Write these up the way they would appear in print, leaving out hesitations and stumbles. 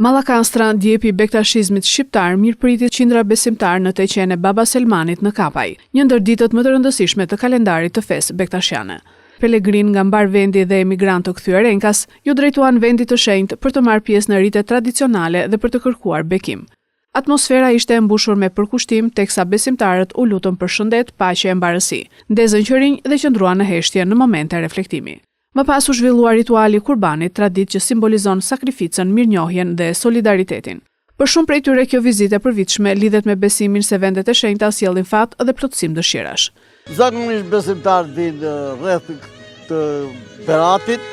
Mallakanstra, ndjepi i bektashizmit shqiptar, mirëpritet qindra besimtar në të qenë Baba Selmanit në Kapaj, një ndër ditët më të rëndësishme të kalendarit të fesë bektashiane. Pelegrin nga mbar vendi dhe emigrant të kthyer enkas ju drejtuan vendit të shenjtë për të marrë pjesë në ritet tradicionale dhe për të kërkuar bekim. Atmosfera ishte e mbushur me përkushtim teksa besimtarët u lutën për shëndet, paqe e mbarësi, ndezën qërinj dhe qëndruan në heshtje në momente reflektimi. Më pas u zhvillua rituali kurbanit, traditë që simbolizon sakrificën, mirënjohjen dhe solidaritetin. Për shumë prej tyre kjo vizitë e përvitshme lidhet me besimin se vendet e shenjta sjellin fat dhe plotësim dëshirash. Zakonisht besimtarët vinë rreth të Beratit,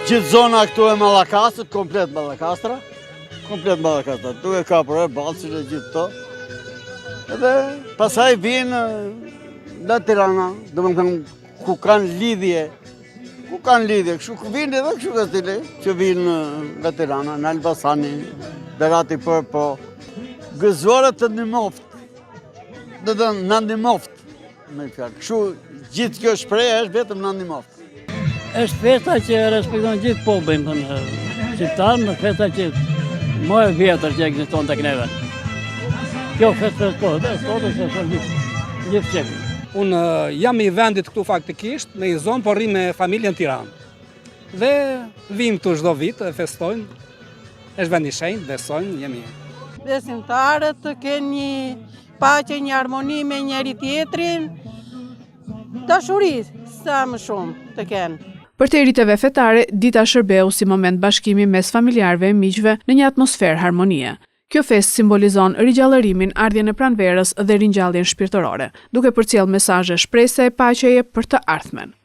gjithë zona këtu e Mallakastrit, komplet Mallakastra, duke ka për Balcin e gjithë to. Edhe pasaj vinë nga Tirana, domethënë ku kanë lidhje, kështu ku vinë edhe kështu nga stile, që vinë nga Tirana, në Elbasani, Berati po gëzuarët të ndimoft, në ndimoft, me fjalë. Kështu gjithë kjo shprehje është vetëm në ndimoft. Është festa që respekton gjithë popullin shqiptar, në festa që më e vjetër që ekziston tek neve. Kjo festë është gjithë çefi. Unë jam i vendit këtu faktikisht, në i zonë, por rri me familjen Tiranë. Dhe vim të çdo vit, e festojnë, është vend i shenjtë, besojnë, jemi. Besimtarët të kenë një paqe, një harmoni me njëri tjetrin, dashuri sa më shumë të kenë. Për të riteve fetare, dita shërbeu si moment bashkimi mes familjarëve e miqve në një atmosferë harmonie. Kjo festë simbolizon rigjallërimin, ardhjen e pranverës dhe ringjalljen shpirtërore, duke përcjellë mesazhe shpresë e paqeje për të ardhmen.